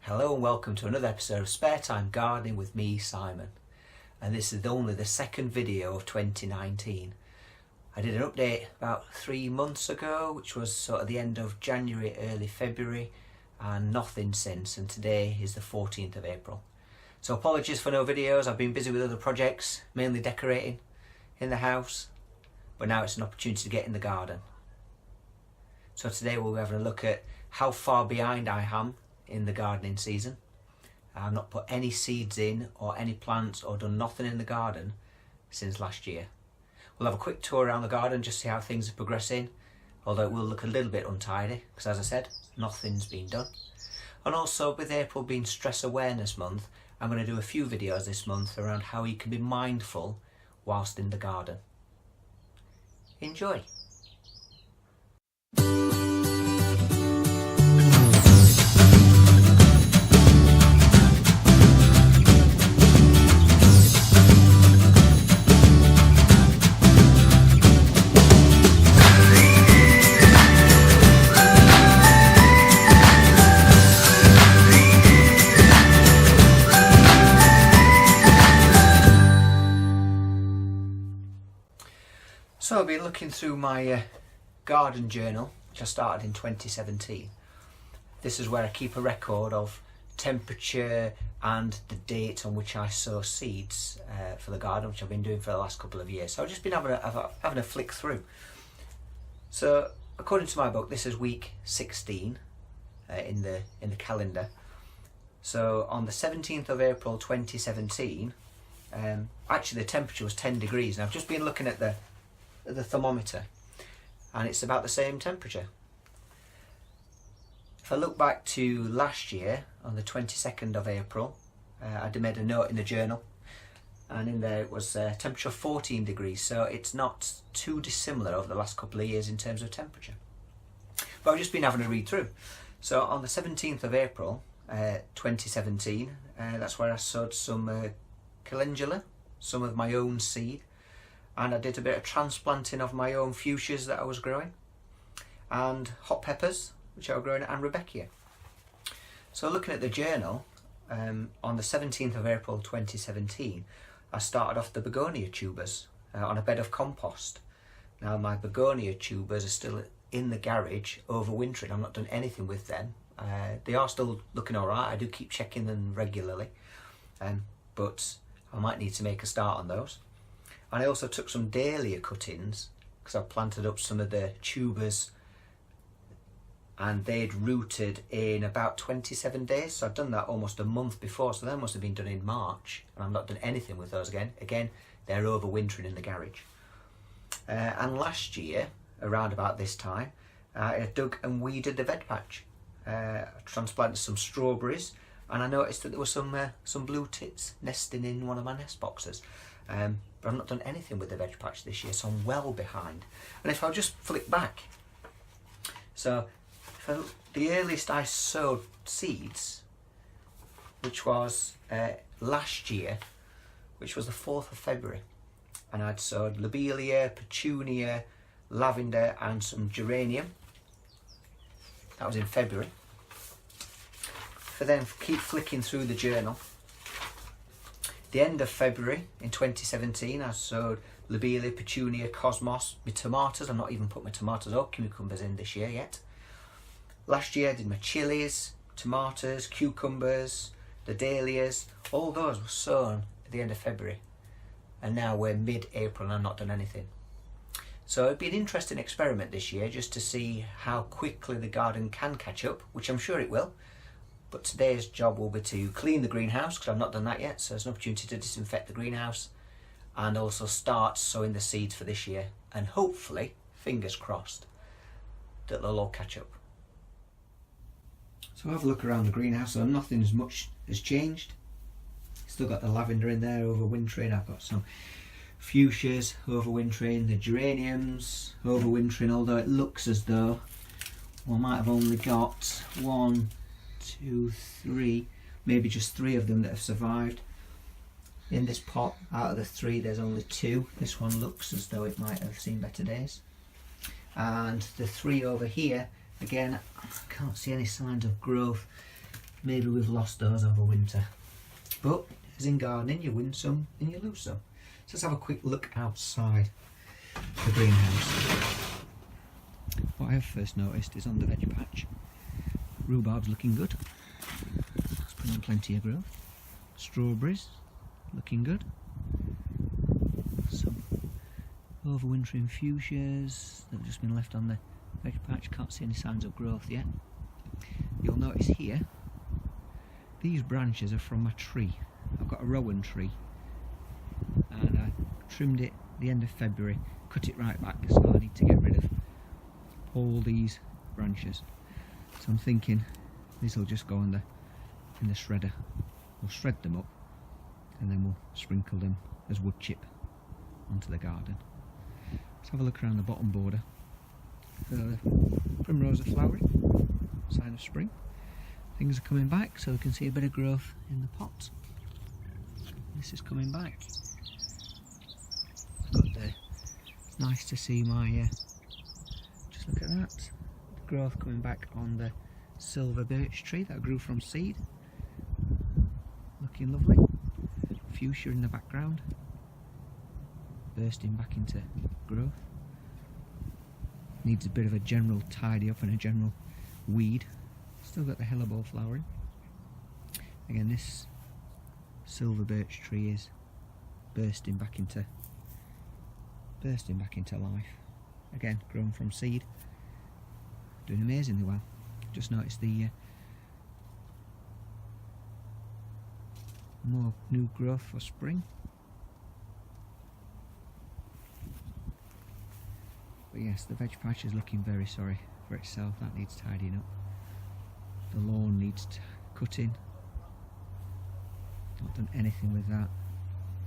Hello and welcome to another episode of Spare Time Gardening with me, Simon. And this is only the second video of 2019. I did an update about 3 months ago, which was sort of the end of January, early February, and nothing since, and today is the 14th of April. So apologies for no videos. I've been busy with other projects, mainly decorating in the house, but now it's an opportunity to get in the garden. So today we'll be having a look at how far behind I am in the gardening season. I've not put any seeds in or any plants or done nothing in the garden since last year. We'll have a quick tour around the garden just to see how things are progressing, although it will look a little bit untidy because, as I said, nothing's been done. And also, with April being Stress Awareness Month, I'm going to do a few videos this month around how you can be mindful whilst in the garden. Enjoy! So I've been looking through my garden journal, which I started in 2017. This is where I keep a record of temperature and the date on which I sow seeds for the garden, which I've been doing for the last couple of years. So I've just been having a flick through. So according to my book, this is week 16 in the calendar. So on the 17th of April 2017, actually the temperature was 10 degrees, and I've just been looking at the thermometer, and it's about the same temperature. If I look back to last year on the 22nd of April, I made a note in the journal, and in there it was temperature 14 degrees, so it's not too dissimilar over the last couple of years in terms of temperature. But I've just been having a read through. So on the 17th of April 2017, that's where I sowed some calendula, some of my own seed, and I did a bit of transplanting of my own fuchsias that I was growing, and hot peppers, which I was growing, and Rebecca. So looking at the journal, on the 17th of April 2017, I started off the begonia tubers on a bed of compost. Now my begonia tubers are still in the garage overwintering. I've not done anything with them. They are still looking alright. I do keep checking them regularly, but I might need to make a start on those. And I also took some dahlia cuttings because I planted up some of the tubers, and they'd rooted in about 27 days. So I'd done that almost a month before, so they must have been done in March, and I've not done anything with those again. Again, they're overwintering in the garage. And last year, around about this time, I dug and weeded the veg patch. I transplanted some strawberries, and I noticed that there were some blue tits nesting in one of my nest boxes. But I've not done anything with the veg patch this year, so I'm well behind. And if I just flick back, so the earliest I sowed seeds, which was last year, which was the 4th of February, and I'd sowed lobelia, petunia, lavender and some geranium. That was in February. But then keep flicking through the journal. The end of February in 2017, I sowed lobelia, petunia, cosmos, my tomatoes. I've not even put my tomatoes or cucumbers in this year yet. Last year I did my chilies, tomatoes, cucumbers, the dahlias. All those were sown at the end of February. And now we're mid-April and I've not done anything. So it'd be an interesting experiment this year just to see how quickly the garden can catch up, which I'm sure it will. But today's job will be to clean the greenhouse, because I've not done that yet, so there's an opportunity to disinfect the greenhouse and also start sowing the seeds for this year, and hopefully, fingers crossed, that they'll all catch up. So have a look around the greenhouse, so nothing as much has changed. Still got the lavender in there overwintering. I've got some fuchsias overwintering, the geraniums overwintering, although it looks as though we might have only got 1, 2, 3, maybe just 3 of them that have survived. In this pot, out of the 3, there's only 2. This one looks as though it might have seen better days. And the 3 over here, again, I can't see any signs of growth. maybe we've lost those over winter. But as in gardening, you win some and you lose some. So let's have a quick look outside the greenhouse. What I have first noticed is on the veg patch, rhubarb's looking good. It's putting on plenty of growth. Strawberries looking good. Some overwintering fuchsias that have just been left on the veg patch. Can't see any signs of growth yet. You'll notice here, these branches are from my tree. I've got a rowan tree and I trimmed it the end of February, cut it right back, so I need to get rid of all these branches. So I'm thinking these will just go in the shredder. We'll shred them up and then we'll sprinkle them as wood chip onto the garden. Let's have a look around the bottom border. The primrose are flowering, sign of spring. Things are coming back, so we can see a bit of growth in the pots. This is coming back. It's nice to see my, just look at that, the growth coming back on the silver birch tree that grew from seed. Looking lovely. Fuchsia in the background, bursting back into growth. Needs a bit of a general tidy up and a general weed. Still got the hellebore flowering. Again, this silver birch tree is bursting back into life. Again, grown from seed, doing amazingly well. Just noticed the more new growth for spring. But yes, the veg patch is looking very sorry for itself. That needs tidying up. The lawn needs cutting. Not done anything with that.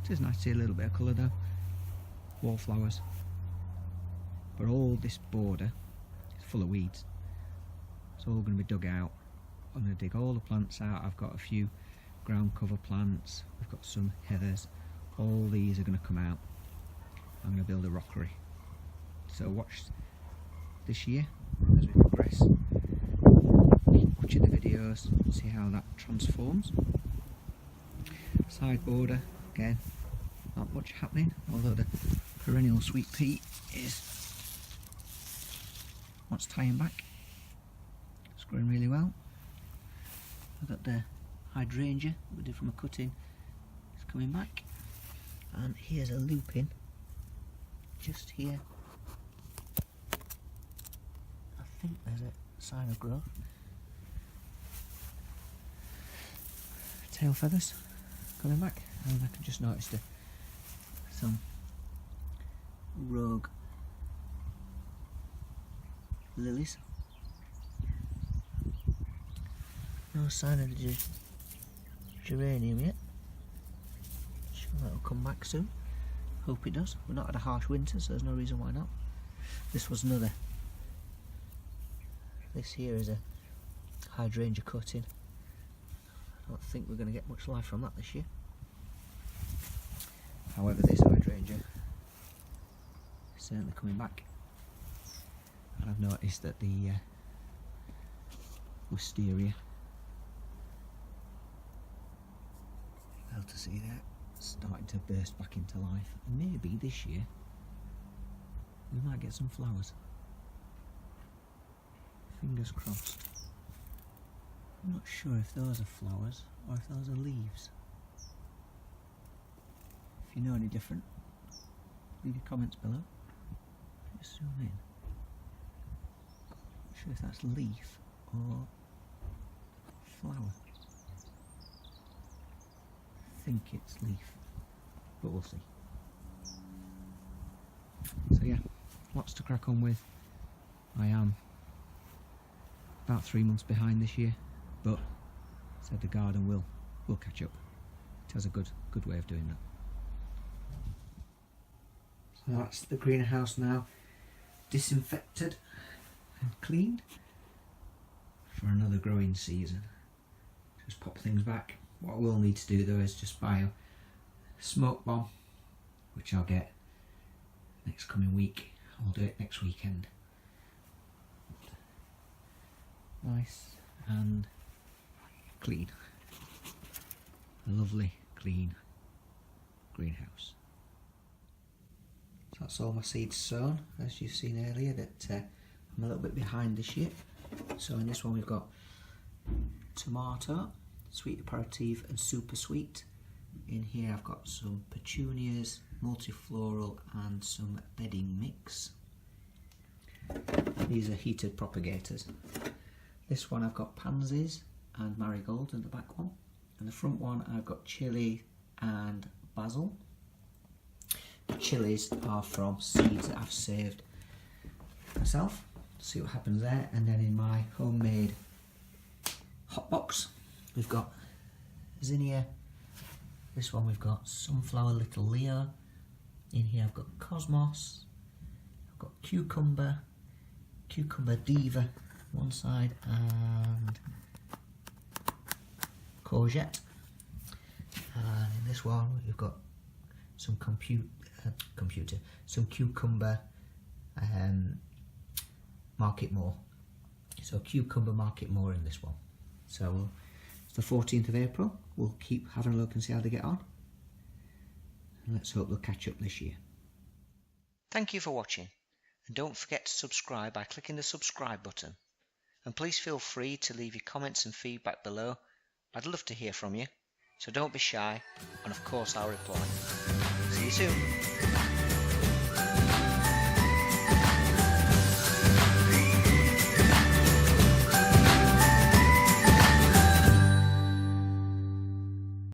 It is nice to see a little bit of colour though. Wallflowers. But all this border is full of weeds. It's all going to be dug out. I'm going to dig all the plants out. I've got a few ground cover plants. We've got some heathers. All these are going to come out. I'm going to build a rockery. So watch this year as we progress. Keep watching the videos, see how that transforms. Side border, again, not much happening, although the perennial sweet pea is what's tying back. It's growing really well. I've got the hydrangea that we did from a cutting, it's coming back. And here's a lupin, just here. I think there's a sign of growth. Tail feathers coming back, and I can just notice some rogue lilies. No sign of the geranium yet. Sure that'll come back soon. Hope it does. We've not had a harsh winter, so there's no reason why not. This was another. This here is a hydrangea cutting. I don't think we're going to get much life from that this year. However, this hydrangea is certainly coming back. And I've noticed that the wisteria, able to see that, starting to burst back into life. And maybe this year we might get some flowers. Fingers crossed. I'm not sure if those are flowers or if those are leaves. If you know any different, leave your comments below. Just zoom in. Not sure if that's leaf or flower. I think it's leaf, but we'll see. So yeah, lots to crack on with. I am about 3 months behind this year, but said the garden will catch up. It has a good way of doing that. So that's the greenhouse now disinfected and cleaned for another growing season. Just pop things back. What I will need to do though is just buy a smoke bomb, which I'll get next coming week. I'll do it next weekend. Nice and clean. A lovely, clean greenhouse. So that's all my seeds sown, as you've seen earlier, that I'm a little bit behind this year. So in this one we've got tomato, sweet aperitif and super sweet. In here I've got some petunias, multifloral and some bedding mix. These are heated propagators. This one I've got pansies and marigold in the back one. And the front one I've got chilli and basil. The chilies are from seeds that I've saved myself. See what happens there. And then in my homemade hot box we've got zinnia. This one we've got sunflower little Leo. In here I've got cosmos. I've got cucumber diva one side and courgette. And in this one we've got some some cucumber market more. So cucumber market more in this one. So it's the 14th of April. We'll keep having a look and see how they get on. And let's hope they'll catch up this year. Thank you for watching. And don't forget to subscribe by clicking the subscribe button. And please feel free to leave your comments and feedback below. I'd love to hear from you. So don't be shy, and of course I'll reply. See you soon.